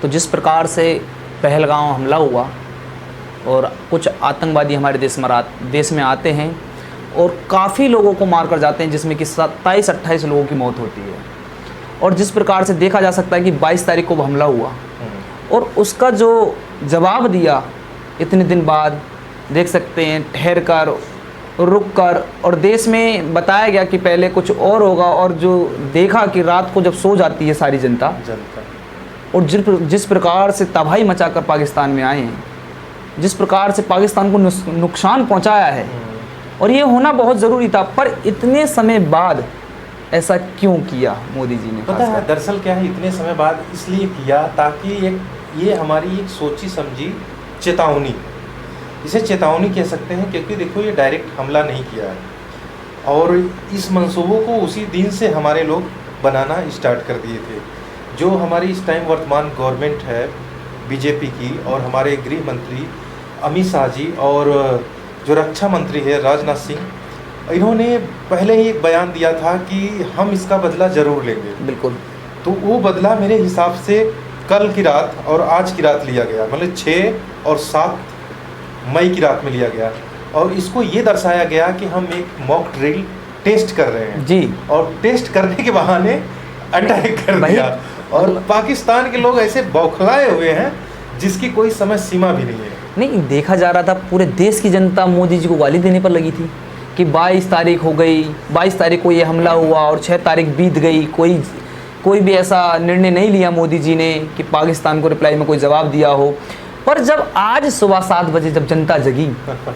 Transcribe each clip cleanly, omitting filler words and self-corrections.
तो जिस प्रकार से पहलगाम हमला हुआ और कुछ आतंकवादी हमारे देश में आते हैं और काफ़ी लोगों को मार कर जाते हैं, जिसमें कि 27-28 लोगों की मौत होती है। और जिस प्रकार से देखा जा सकता है कि 22 तारीख को हमला हुआ और उसका जो जवाब दिया इतने दिन बाद, देख सकते हैं, ठहर कर, रुक कर, और देश में बताया गया कि पहले कुछ और होगा, और जो देखा कि रात को जब सो जाती है सारी जनता और जिस प्रकार से तबाही मचाकर पाकिस्तान में आए हैं, जिस प्रकार से पाकिस्तान को नुकसान पहुंचाया है, और ये होना बहुत ज़रूरी था। पर इतने समय बाद ऐसा क्यों किया मोदी जी ने? पता है दरअसल क्या है, इतने समय बाद इसलिए किया ताकि ये हमारी एक सोची समझी चेतावनी, इसे चेतावनी कह सकते हैं, क्योंकि देखो ये डायरेक्ट हमला नहीं किया है और इस मंसूबों को उसी दिन से हमारे लोग बनाना स्टार्ट कर दिए थे। जो हमारी इस टाइम वर्तमान गवर्नमेंट है बीजेपी की, और हमारे गृह मंत्री अमित शाह जी और जो रक्षा मंत्री है राजनाथ सिंह, इन्होंने पहले ही एक बयान दिया था कि हम इसका बदला ज़रूर लेंगे। बिल्कुल। तो वो बदला मेरे हिसाब से कल की रात और आज की रात लिया गया, मतलब 6 और 7 मई की रात में लिया गया, और इसको ये दर्शाया गया कि हम एक मॉक ड्रिल टेस्ट कर रहे हैं जी, और टेस्ट करने के बहाने अटैक कर दिया, और पाकिस्तान के लोग ऐसे बौखलाए हुए हैं जिसकी कोई समय सीमा भी नहीं है। नहीं, देखा जा रहा था पूरे देश की जनता मोदी जी को गाली देने पर लगी थी कि 22 तारीख हो गई, 22 तारीख को ये हमला हुआ और 6 तारीख बीत गई, कोई भी ऐसा निर्णय नहीं लिया मोदी जी ने कि पाकिस्तान को रिप्लाई में कोई जवाब दिया हो। पर जब आज सुबह 7 बजे जब जनता जगी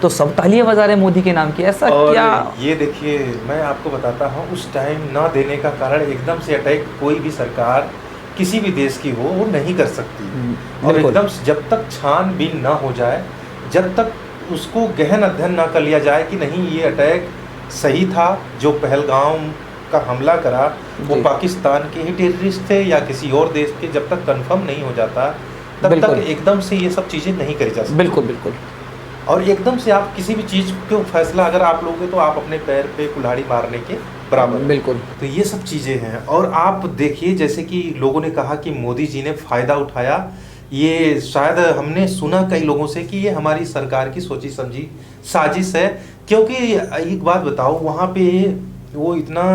तो सब तालियां बजा रहे मोदी के नाम की, ऐसा क्या? ये देखिए, मैं आपको बताता हूँ, उस टाइम ना देने का कारण एकदम से अटैक कोई भी सरकार किसी भी देश की हो वो नहीं कर सकती, और एकदम जब तक छानबीन ना हो जाए, जब तक उसको गहन अध्ययन ना कर लिया जाए कि नहीं ये अटैक सही था, जो पहलगाम का हमला करा वो पाकिस्तान के ही टेररिस्ट थे या किसी और देश के, जब तक कंफर्म नहीं हो जाता तब तक एकदम से ये सब चीज़ें नहीं करी जा सकती। बिल्कुल बिल्कुल। और एकदम से आप किसी भी चीज़ को फैसला अगर आप लोगे तो आप अपने पैर पे कुल्हाड़ी मारने के बराबर। बिल्कुल। तो ये सब चीज़ें हैं, और आप देखिए जैसे कि लोगों ने कहा कि मोदी जी ने फ़ायदा उठाया, ये शायद हमने सुना कई लोगों से कि ये हमारी सरकार की सोची समझी साजिश है, क्योंकि एक बात बताओ, वहाँ पे वो इतना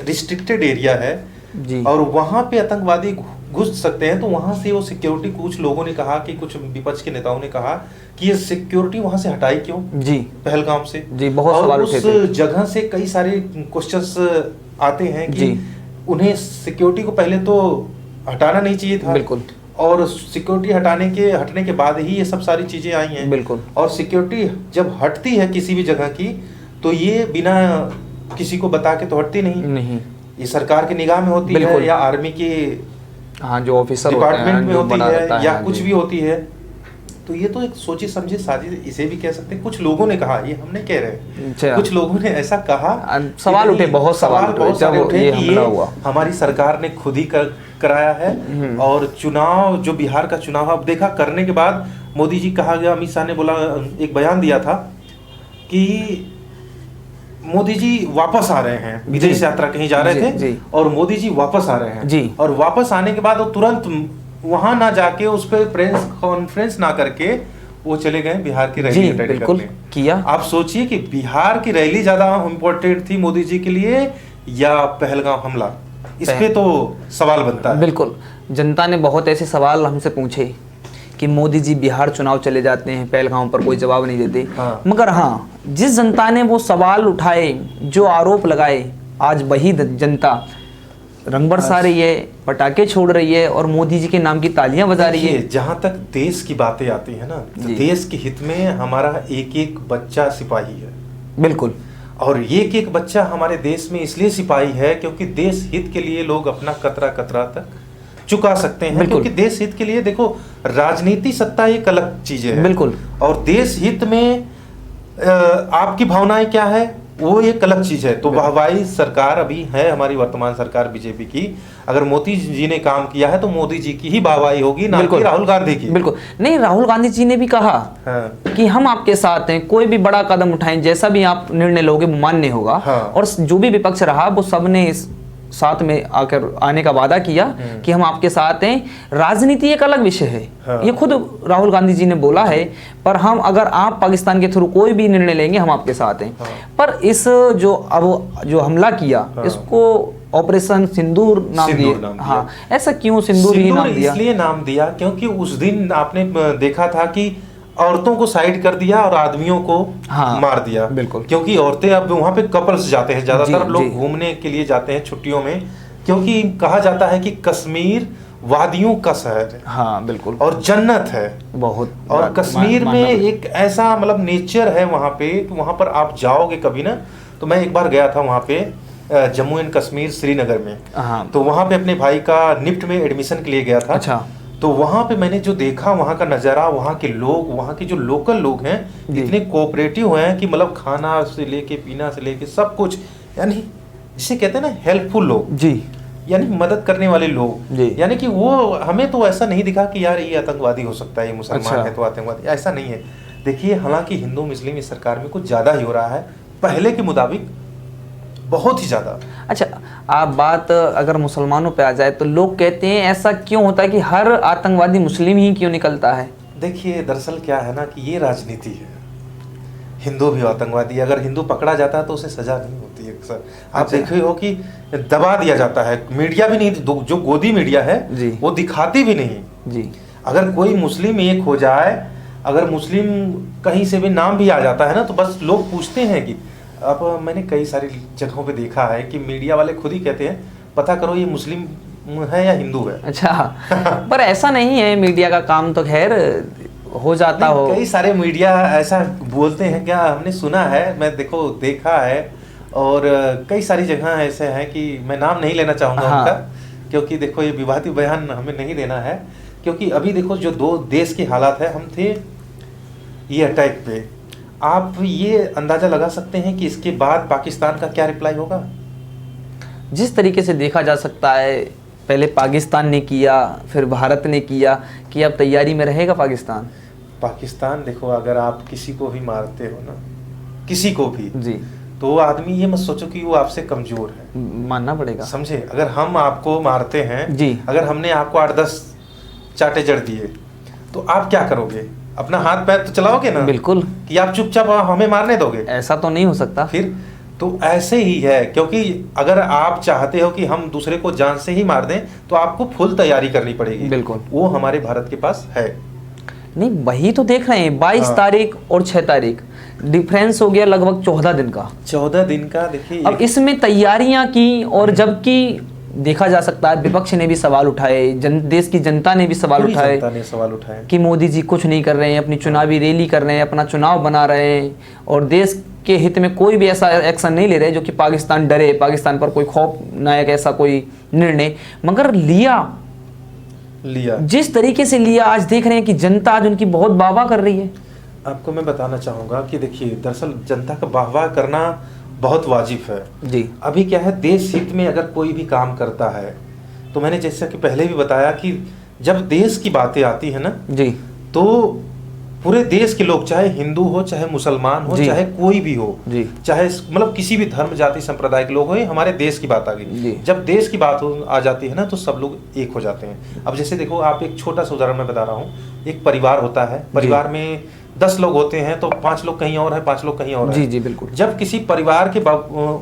रिस्ट्रिक्टेड एरिया है जी, और वहाँ पे आतंकवादी घुस सकते हैं, तो वहाँ से वो सिक्योरिटी, कुछ लोगों ने कहा कि कुछ विपक्ष के नेताओं ने कहा कि ये सिक्योरिटी वहाँ से हटाई क्यों जी, पहलगाम से जी, बहुत सवाल उठे थे। उस जगह से कई सारे क्वेश्चंस आते हैं कि उन्हें सिक्योरिटी को पहले तो हटाना नहीं चाहिए था। बिल्कुल। और सिक्योरिटी हटने के बाद ही ये सब सारी चीजें आई हैं। बिल्कुल। और सिक्योरिटी जब हटती है किसी भी जगह की, तो ये बिना किसी को बता के तो हटती नहीं, ये सरकार की निगाह में होती है या आर्मी की जो ऑफिसर डिपार्टमेंट में होती है या कुछ भी होती है। तो ये तो एक सोची समझी साजिश इसे भी कह सकते हैं। कुछ लोगों ने कहा, ये हमने कह रहे हैं, कुछ लोगों ने ऐसा कहा, सवाल उठे, बहुत सवाल उठे कि ये हमारी सरकार ने खुद ही कराया है। और चुनाव, जो बिहार का चुनाव अब देखा, करने के बाद मोदी जी, कहा गया, अमित शाह ने बोला, एक बयान दिया था कि मोदी जी वापस आ रहे हैं, विदेश यात्रा कहीं जा रहे थे और मोदी जी वापस आ रहे हैं जी। और वापस आने के बाद वो तुरंत वहां ना जाके उस पर प्रेस कॉन्फ्रेंस ना करके वो चले गए बिहार की रैली अटेंड करने किया। आप सोचिए कि बिहार की रैली ज्यादा इम्पोर्टेंट थी मोदी जी के लिए या पहलगाम हमला, इस पे तो सवाल बनता है। बिल्कुल, जनता ने बहुत ऐसे सवाल हमसे पूछे कि मोदी जी बिहार चुनाव चले जाते हैं, पहलगाम पर कोई जवाब नहीं देते। मगर हाँ, जिस जनता ने वो सवाल उठाए, जो आरोप लगाए, आज वही जनता रंग बरसा रही है, पटाखे छोड़ रही है और मोदी जी के नाम की तालियां बजा रही है। जहाँ तक देश की बातें आती है ना, तो देश के हित में हमारा एक एक बच्चा सिपाही है। बिल्कुल। और एक एक बच्चा हमारे देश में इसलिए सिपाही है क्योंकि देश हित के लिए लोग अपना कतरा कतरा तक चुका सकते हैं। क्योंकि देश हित के लिए, देखो, राजनीति सत्ता एक अलग चीज है। बिल्कुल। और देश हित में आपकी भावनाएं क्या है वो एक अलग चीज है। तो वाहवाही सरकार अभी है हमारी वर्तमान सरकार बीजेपी की। अगर मोदी जी ने काम किया है तो मोदी जी की ही वाहवाही होगी, ना कि राहुल गांधी की। बिल्कुल नहीं, राहुल गांधी जी ने भी कहा कि हम आपके साथ हैं, कोई भी बड़ा कदम उठाएं, जैसा भी आप निर्णय लोगे वो मान्य होगा। और जो भी विपक्ष रहा वो सबने साथ में आकर आने का वादा किया कि हम आपके साथ हैं। राजनीति एक अलग विषय है, हाँ। ये खुद राहुल गांधी जी ने बोला है, पर हम अगर आप पाकिस्तान के थ्रू कोई भी निर्णय लेंगे हम आपके साथ हैं। हाँ। पर इस जो हमला किया, हाँ। इसको ऑपरेशन सिंदूर नाम सिंदूर दिया। नाम दिया। हाँ, ऐसा क्यों सिंदूर ही नाम दिया? इसलिए नाम दिया क्योंकि उस दिन आपने देखा था कि औरतों को साइड कर दिया और आदमियों को हाँ, मार दिया। बिल्कुल। क्योंकि औरतें अब वहां पे कपल्स जाते हैं, ज्यादातर जी, लोग जी। घूमने के लिए जाते हैं छुट्टियों में, क्योंकि कहा जाता है कि कश्मीर वादियों का शहर है। हाँ बिल्कुल, और जन्नत है बहुत। और कश्मीर में एक ऐसा मतलब नेचर है वहाँ पे कि वहाँ पर आप जाओगे कभी ना, तो मैं एक बार गया था वहाँ पे जम्मू एंड कश्मीर श्रीनगर में। हाँ। तो वहाँ पे अपने भाई का निफ्ट में एडमिशन के लिए गया था। अच्छा। तो वहाँ पे मैंने जो देखा, वहाँ का नज़ारा, वहाँ के लोग, वहाँ के जो लोकल लोग हैं इतने कोऑपरेटिव हैं कि मतलब खाना से लेके पीना से लेके सब कुछ, यानी जिसे कहते हैं ना हेल्पफुल लोग जी, यानी मदद करने वाले लोग। जी। यानी कि वो हमें तो ऐसा नहीं दिखा कि यार ये आतंकवादी हो सकता है, ये मुसलमान अच्छा। है तो आतंकवादी, ऐसा नहीं है। देखिए हालांकि हिंदू मुस्लिम इस सरकार में कुछ ज़्यादा ही हो रहा है पहले के मुताबिक, बहुत ही ज़्यादा। अच्छा, आप बात अगर मुसलमानों पे आ जाए तो लोग कहते हैं ऐसा क्यों होता है कि हर आतंकवादी मुस्लिम ही क्यों निकलता है? देखिए दरअसल क्या है ना कि ये राजनीति है। हिंदू भी आतंकवादी, अगर हिंदू पकड़ा जाता है तो उसे सजा नहीं होती है अक्सर। आप अच्छा। देखे हो कि दबा दिया जाता है, मीडिया भी नहीं, जो गोदी मीडिया है जी। वो दिखाती भी नहीं। जी। अगर कोई मुस्लिम एक हो जाए, अगर मुस्लिम कहीं से भी नाम भी आ जाता है ना, तो बस लोग पूछते हैं कि, अब मैंने कई सारी जगहों पे देखा है कि मीडिया वाले खुद ही कहते हैं पता करो ये मुस्लिम है या हिंदू है। अच्छा, पर ऐसा नहीं है, मीडिया का काम तो खैर हो जाता हो। कई सारे मीडिया ऐसा बोलते हैं, क्या हमने सुना है, मैं देखा है, और कई सारी जगह ऐसे हैं कि मैं नाम नहीं लेना चाहूँगा हाँ। उनका, क्योंकि देखो ये विवादित बयान हमें नहीं देना है। क्योंकि अभी देखो जो दो देश के हालात है, हम थे ये अटैक पे, आप ये अंदाजा लगा सकते हैं कि इसके बाद पाकिस्तान का क्या रिप्लाई होगा? जिस तरीके से देखा जा सकता है, पहले पाकिस्तान ने किया, फिर भारत ने किया, कि अब तैयारी में रहेगा पाकिस्तान। पाकिस्तान देखो, अगर आप किसी को भी मारते हो ना, किसी को भी, जी, तो वो आदमी ये मत सोचो कि वो आपसे कमजोर है, मानना पड़ेगा। समझे? अगर हम आपको मारते हैं जी, अगर हमने आपको 8-10 चाटे जड़ दिए तो आप क्या करोगे? अपना हाथ पैर तो चलाओगे ना, बिल्कुल। कि आप चुपचाप हमें मारने दोगे? ऐसा तो नहीं हो सकता। फिर तो ऐसे ही है, क्योंकि अगर आप चाहते हो कि हम दूसरे को जान से ही मार दें तो आपको फुल तैयारी करनी पड़ेगी। बिल्कुल। वो हमारे भारत के पास है नहीं, वही तो देख रहे हैं। 22 हाँ। तारीख और 6 तारीख डिफरेंस हो गया लगभग 14 दिन का। 14 दिन का। देखिए अब इसमें तैयारियां की, और जबकि देखा जा सकता है विपक्ष ने भी सवाल उठाए, देश की जनता ने भी सवाल पूरी उठाए जनता ने सवाल उठाए कि मोदी जी कुछ नहीं कर रहे हैं, अपनी चुनावी रैली कर रहे हैं, अपना चुनाव बना रहे हैं, और देश के हित में कोई भी ऐसा एक्शन नहीं ले रहे जो कि पाकिस्तान डरे, पाकिस्तान पर कोई खौफनायक ऐसा कोई निर्णय। मगर लिया जिस तरीके से लिया, आज देख रहे हैं कि जनता आज उनकी बहुत वाहवाह कर रही है। आपको मैं बताना चाहूँगा कि देखिए दरअसल जनता का वाहवाह करना बहुत वाजिब है जी। अभी क्या है, देश हित में अगर कोई भी काम करता है तो मैंने जैसा कि पहले भी बताया कि जब देश की बातें आती है ना जी, तो पूरे देश के लोग, चाहे हिंदू हो, चाहे मुसलमान हो, जी। चाहे कोई भी हो, जी। चाहे मतलब किसी भी धर्म जाति संप्रदाय के लोग हो, हमारे देश की बात आ गई। जी। जब देश की बात आ जाती है ना तो सब लोग एक हो जाते हैं। अब जैसे देखो, आप एक छोटा सा उदाहरण मैं बता रहा हूँ। एक परिवार होता है, परिवार में 10 लोग होते हैं तो 5 लोग कहीं और है, 5 लोग कहीं और है। जी जी बिल्कुल। जब किसी परिवार के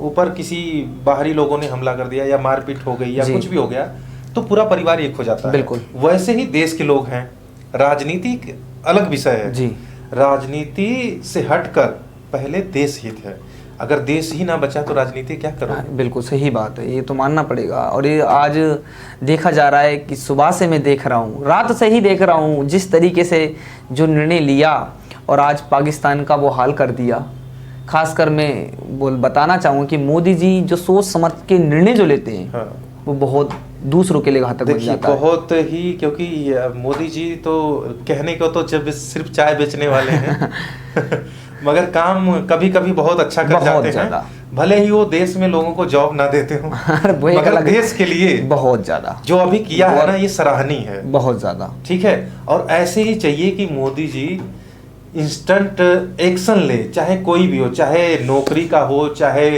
ऊपर किसी बाहरी लोगों ने हमला कर दिया या मारपीट हो गई या जी। कुछ भी हो गया तो पूरा परिवार एक हो जाता है। बिल्कुल। वैसे ही देश के लोग हैं। राजनीति एक अलग विषय है जी। राजनीति से हटकर पहले देश हित है। अगर देश ही ना बचा तो राजनीति क्या करो? बिल्कुल सही बात है, ये तो मानना पड़ेगा। और ये आज देखा जा रहा है कि सुबह से मैं देख रहा हूँ, रात से ही देख रहा हूँ, जिस तरीके से जो निर्णय लिया और आज पाकिस्तान का वो हाल कर दिया। खासकर मैं बताना चाहूँगा कि मोदी जी जो सोच समझ के निर्णय जो लेते हैं, हाँ। वो बहुत दूसरों के लिए घातक बन देखिए जाता है। बहुत ही, क्योंकि मोदी जी तो कहने को तो जब सिर्फ चाय बेचने वाले हैं मगर काम कभी कभी बहुत अच्छा कर जाते हैं। भले ही वो देश में लोगों को जॉब ना देते हो मगर देश के लिए बहुत ज्यादा जो अभी किया है ना, ये सराहनीय है बहुत ज्यादा। ठीक है, और ऐसे ही चाहिए कि मोदी जी इंस्टेंट एक्शन ले, चाहे कोई भी हो, चाहे नौकरी का हो, चाहे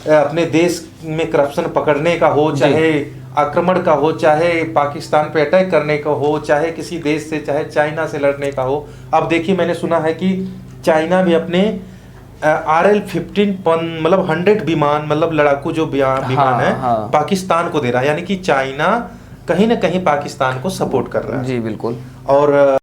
अपने देश में करप्शन पकड़ने का हो, चाहे आक्रमण का हो, चाहे पाकिस्तान पे अटैक करने का हो, चाहे किसी देश से, चाहे चाइना से लड़ने का हो। अब देखिए मैंने सुना है कि चाइना भी अपने RL-15 मतलब 100 विमान, मतलब लड़ाकू जो विमान है, पाकिस्तान को दे रहा है। यानी कि चाइना कहीं ना कहीं पाकिस्तान को सपोर्ट कर रहा है। जी बिल्कुल। और